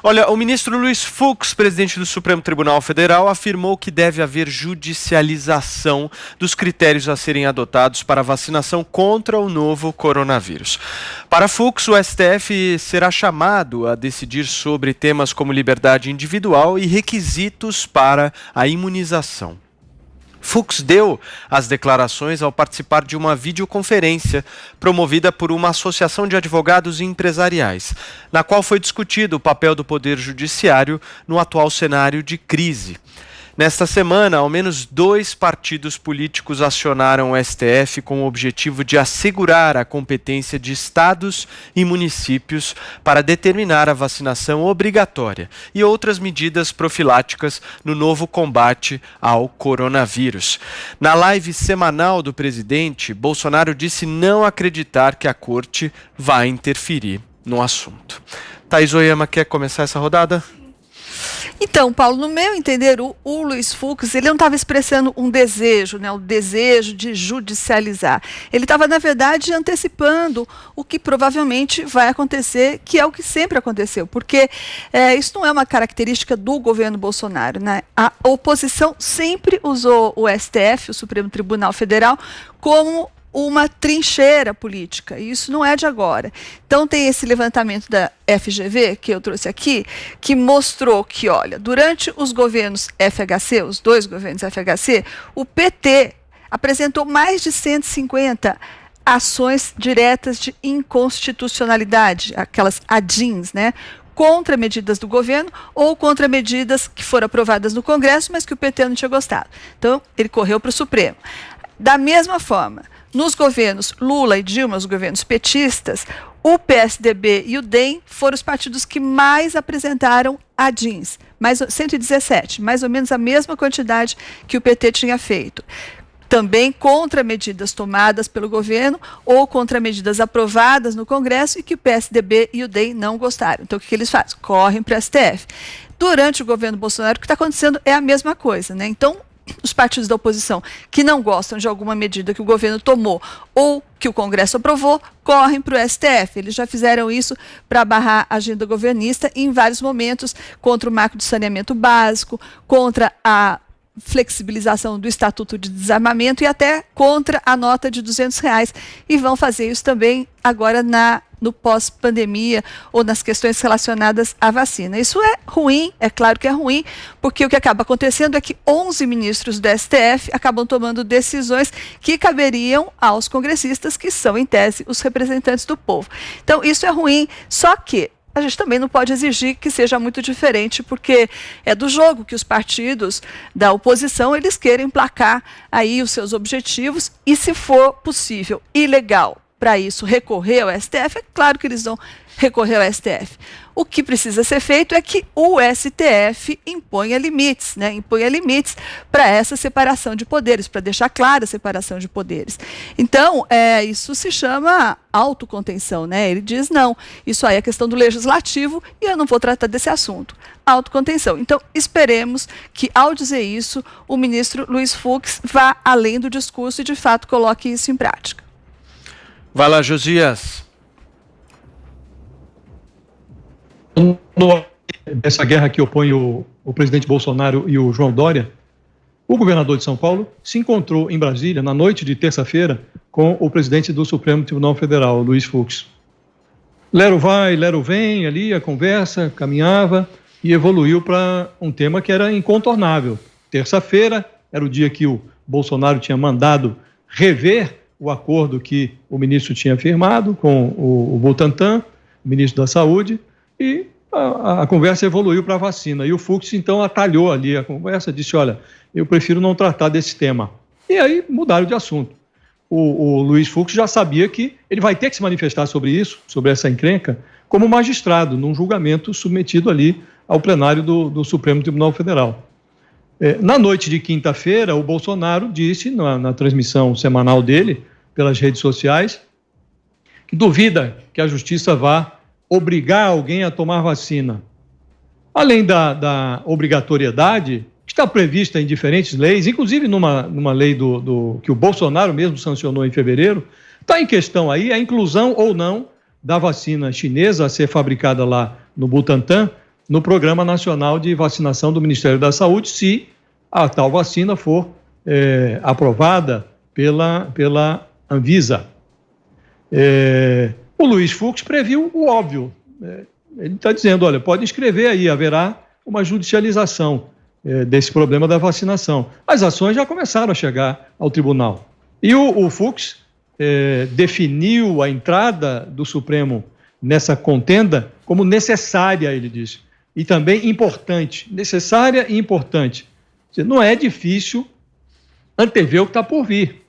Olha, o ministro Luiz Fux, presidente do Supremo Tribunal Federal, afirmou que deve haver judicialização dos critérios a serem adotados para a vacinação contra o novo coronavírus. Para Fux, o STF será chamado a decidir sobre temas como liberdade individual e requisitos para a imunização. Fux deu as declarações ao participar de uma videoconferência promovida por uma associação de advogados e empresariais, na qual foi discutido o papel do Poder Judiciário no atual cenário de crise. Nesta semana, ao menos 2 partidos políticos acionaram o STF com o objetivo de assegurar a competência de estados e municípios para determinar a vacinação obrigatória e outras medidas profiláticas no novo combate ao coronavírus. Na live semanal do presidente, Bolsonaro disse não acreditar que a corte vai interferir no assunto. Thaís Oyama quer começar essa rodada? Então, Paulo, no meu entender, o Luiz Fux, ele não estava expressando um desejo, né, o desejo de judicializar. Ele estava, na verdade, antecipando o que provavelmente vai acontecer, que é o que sempre aconteceu, porque isso não é uma característica do governo Bolsonaro, né? A oposição sempre usou o STF, o Supremo Tribunal Federal, como uma trincheira política, e isso não é de agora. Então tem esse levantamento da FGV, que eu trouxe aqui, que mostrou que, olha, durante os governos FHC, os 2 governos FHC, o PT apresentou mais de 150 ações diretas de inconstitucionalidade, aquelas ADINs, né? Contra medidas do governo ou contra medidas que foram aprovadas no Congresso, mas que o PT não tinha gostado. Então, ele correu para o Supremo. Da mesma forma, nos governos Lula e Dilma, os governos petistas, o PSDB e o DEM foram os partidos que mais apresentaram ADINs, 117, mais ou menos a mesma quantidade que o PT tinha feito. Também contra medidas tomadas pelo governo ou contra medidas aprovadas no Congresso e que o PSDB e o DEM não gostaram. Então, o que eles fazem? Correm para o STF. Durante o governo Bolsonaro, o que está acontecendo é a mesma coisa, né? Então, os partidos da oposição que não gostam de alguma medida que o governo tomou ou que o Congresso aprovou, correm para o STF. Eles já fizeram isso para barrar a agenda governista em vários momentos, contra o marco de saneamento básico, contra a flexibilização do Estatuto de Desarmamento e até contra a nota de R$200. E vão fazer isso também agora no pós-pandemia ou nas questões relacionadas à vacina. Isso é ruim, é claro que é ruim, porque o que acaba acontecendo é que 11 ministros do STF acabam tomando decisões que caberiam aos congressistas, que são, em tese, os representantes do povo. Então, isso é ruim, só que a gente também não pode exigir que seja muito diferente, porque é do jogo que os partidos da oposição, eles querem emplacar aí os seus objetivos e, se for possível e legal para isso recorrer ao STF, é claro que eles vão recorrer ao STF. O que precisa ser feito é que o STF imponha limites, né? Imponha limites para essa separação de poderes, para deixar clara a separação de poderes. Então, isso se chama autocontenção, né? Ele diz, não, isso aí é questão do legislativo e eu não vou tratar desse assunto. Autocontenção. Então, esperemos que, ao dizer isso, o ministro Luiz Fux vá além do discurso e, de fato, coloque isso em prática. Vai lá, Josias. Essa guerra que opõe o presidente Bolsonaro e o João Dória, o governador de São Paulo se encontrou em Brasília na noite de terça-feira com o presidente do Supremo Tribunal Federal, Luiz Fux. Lero vai, lero vem, ali a conversa caminhava e evoluiu para um tema que era incontornável. Terça-feira era o dia que o Bolsonaro tinha mandado rever o acordo que o ministro tinha firmado com o Butantan, ministro da Saúde, e a conversa evoluiu para a vacina. E o Fux, então, atalhou ali a conversa, disse, olha, eu prefiro não tratar desse tema. E aí mudaram de assunto. O Luiz Fux já sabia que ele vai ter que se manifestar sobre isso, sobre essa encrenca, como magistrado, num julgamento submetido ali ao plenário do Supremo Tribunal Federal. Na noite de quinta-feira, o Bolsonaro disse, na transmissão semanal dele, pelas redes sociais, que duvida que a justiça vá obrigar alguém a tomar vacina. Além da obrigatoriedade, que está prevista em diferentes leis, inclusive numa lei que o Bolsonaro mesmo sancionou em fevereiro, está em questão aí a inclusão ou não da vacina chinesa a ser fabricada lá no Butantan no Programa Nacional de Vacinação do Ministério da Saúde, se a tal vacina for aprovada pela Anvisa. O Luiz Fux previu o óbvio. Ele está dizendo, olha, pode inscrever aí, haverá uma judicialização desse problema da vacinação. As ações já começaram a chegar ao tribunal. E o Fux definiu a entrada do Supremo nessa contenda como necessária, ele disse, e também importante. Necessária e importante. Não é difícil antever o que está por vir.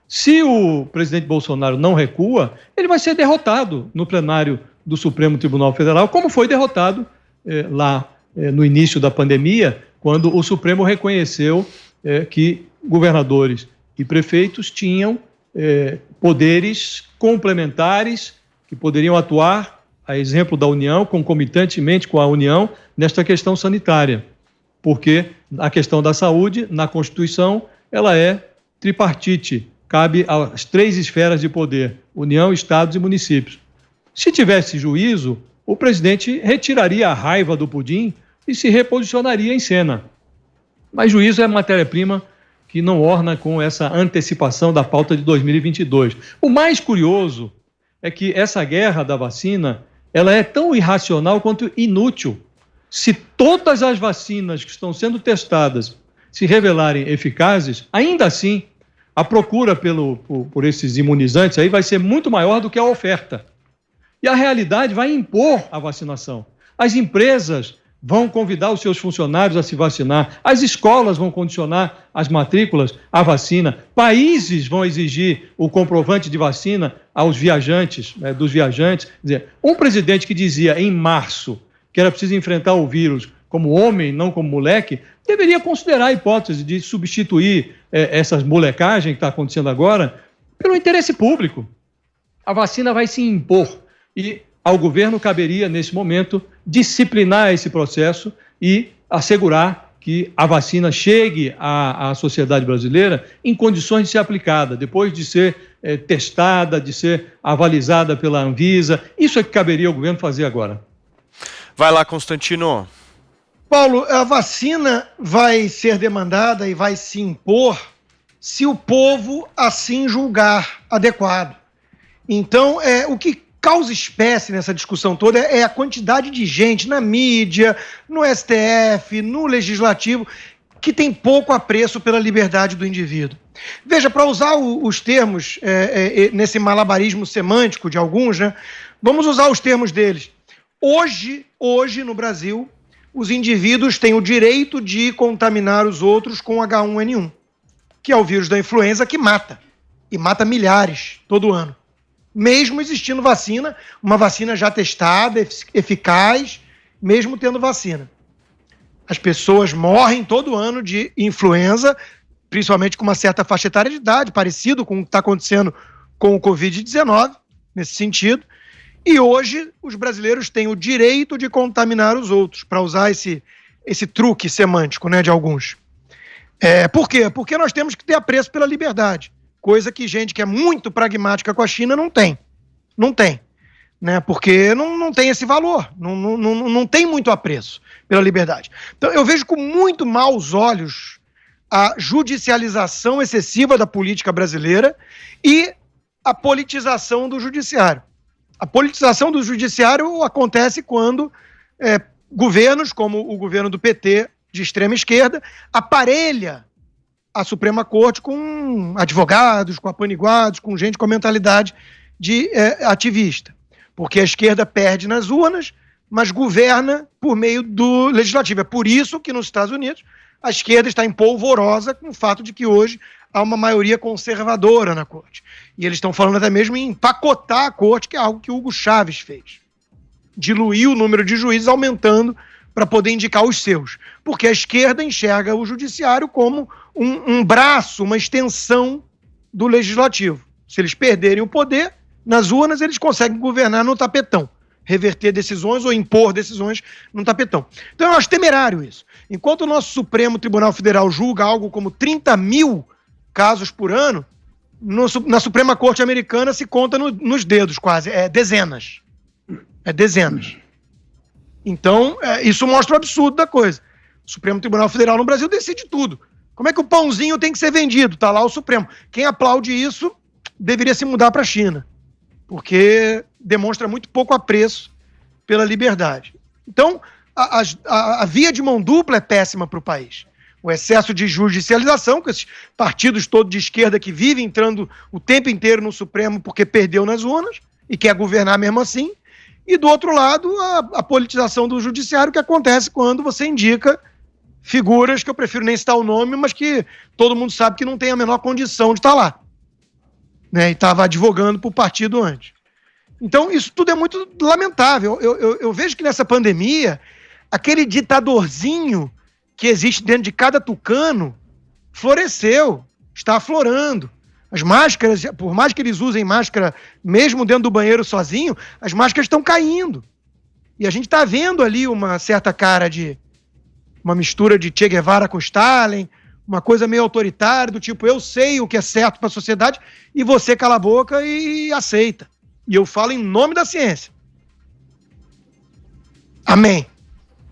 Se o presidente Bolsonaro não recua, ele vai ser derrotado no plenário do Supremo Tribunal Federal, como foi derrotado lá no início da pandemia, quando o Supremo reconheceu que governadores e prefeitos tinham poderes complementares que poderiam atuar, a exemplo da União, concomitantemente com a União, nesta questão sanitária. Porque a questão da saúde, na Constituição, ela é tripartite, cabe às 3 esferas de poder, União, Estados e municípios. Se tivesse juízo, o presidente retiraria a raiva do pudim e se reposicionaria em cena. Mas juízo é matéria-prima que não orna com essa antecipação da pauta de 2022. O mais curioso é que essa guerra da vacina, ela é tão irracional quanto inútil. Se todas as vacinas que estão sendo testadas se revelarem eficazes, ainda assim, a procura por esses imunizantes aí vai ser muito maior do que a oferta. E a realidade vai impor a vacinação. As empresas vão convidar os seus funcionários a se vacinar, as escolas vão condicionar as matrículas à vacina, países vão exigir o comprovante de vacina aos viajantes, dos viajantes. Quer dizer, um presidente que dizia em março que era preciso enfrentar o vírus como homem, não como moleque, deveria considerar a hipótese de substituir essas molecagens que está acontecendo agora pelo interesse público. A vacina vai se impor e ao governo caberia, nesse momento, disciplinar esse processo e assegurar que a vacina chegue à sociedade brasileira em condições de ser aplicada, depois de ser testada, de ser avalizada pela Anvisa. Isso é que caberia ao governo fazer agora. Vai lá, Constantino. Paulo, a vacina vai ser demandada e vai se impor se o povo assim julgar adequado. Então, o que causa espécie nessa discussão toda é a quantidade de gente na mídia, no STF, no Legislativo, que tem pouco apreço pela liberdade do indivíduo. Veja, para usar os termos nesse malabarismo semântico de alguns, né, vamos usar os termos deles. Hoje no Brasil, os indivíduos têm o direito de contaminar os outros com H1N1, que é o vírus da influenza que mata, e mata milhares todo ano. Mesmo existindo vacina, uma vacina já testada, eficaz, mesmo tendo vacina. As pessoas morrem todo ano de influenza, principalmente com uma certa faixa etária de idade, parecido com o que está acontecendo com o Covid-19, nesse sentido. E hoje os brasileiros têm o direito de contaminar os outros, para usar esse truque semântico, né, de alguns. Por quê? Porque nós temos que ter apreço pela liberdade. Coisa que gente que é muito pragmática com a China não tem. Não tem. Né? Porque não tem esse valor. Não tem muito apreço pela liberdade. Então, eu vejo com muito maus olhos a judicialização excessiva da política brasileira e a politização do judiciário. A politização do judiciário acontece quando governos, como o governo do PT, de extrema esquerda, aparelha a Suprema Corte com advogados, com apaniguados, com gente com a mentalidade de ativista. Porque a esquerda perde nas urnas, mas governa por meio do legislativo. É por isso que nos Estados Unidos a esquerda está empolvorosa com o fato de que hoje há uma maioria conservadora na Corte. E eles estão falando até mesmo em empacotar a Corte, que é algo que Hugo Chávez fez. Diluir o número de juízes, aumentando para poder indicar os seus. Porque a esquerda enxerga o judiciário como um braço, uma extensão do legislativo. Se eles perderem o poder, nas urnas eles conseguem governar no tapetão, reverter decisões ou impor decisões no tapetão. Então eu acho temerário isso. Enquanto o nosso Supremo Tribunal Federal julga algo como 30 mil casos por ano, na Suprema Corte Americana se conta nos dedos quase, dezenas. Dezenas. Então, isso mostra o absurdo da coisa. O Supremo Tribunal Federal no Brasil decide tudo. Como é que o pãozinho tem que ser vendido? Está lá o Supremo. Quem aplaude isso deveria se mudar para a China, porque demonstra muito pouco apreço pela liberdade. Então, a via de mão dupla é péssima para o país. O excesso de judicialização, com esses partidos todos de esquerda que vivem entrando o tempo inteiro no Supremo porque perdeu nas urnas e quer governar mesmo assim. E, do outro lado, a politização do judiciário, que acontece quando você indica figuras que eu prefiro nem citar o nome, mas que todo mundo sabe que não tem a menor condição de estar lá. Né? E estava advogando para o partido antes. Então, isso tudo é muito lamentável. Eu vejo que nessa pandemia, aquele ditadorzinho que existe dentro de cada tucano floresceu, está aflorando. As máscaras, por mais que eles usem máscara mesmo dentro do banheiro sozinho, as máscaras estão caindo. E a gente está vendo ali uma certa cara de uma mistura de Che Guevara com Stalin, uma coisa meio autoritária, do tipo, eu sei o que é certo para a sociedade e você cala a boca e aceita. E eu falo em nome da ciência. Amém.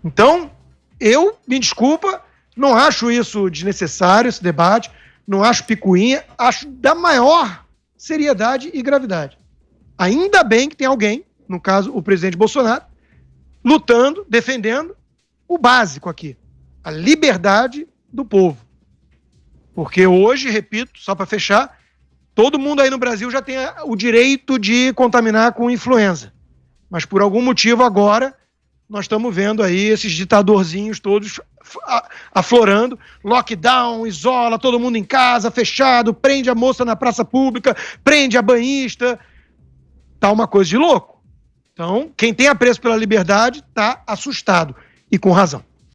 Então, eu, me desculpa, não acho isso desnecessário, esse debate, não acho picuinha, acho da maior seriedade e gravidade. Ainda bem que tem alguém, no caso o presidente Bolsonaro, lutando, defendendo o básico aqui, a liberdade do povo. Porque hoje, repito, só para fechar, todo mundo aí no Brasil já tem o direito de contaminar com influenza. Mas por algum motivo agora nós estamos vendo aí esses ditadorzinhos todos aflorando, lockdown, isola, todo mundo em casa, fechado, prende a moça na praça pública, prende a banhista, tá uma coisa de louco. Então, quem tem apreço pela liberdade tá assustado, e com razão.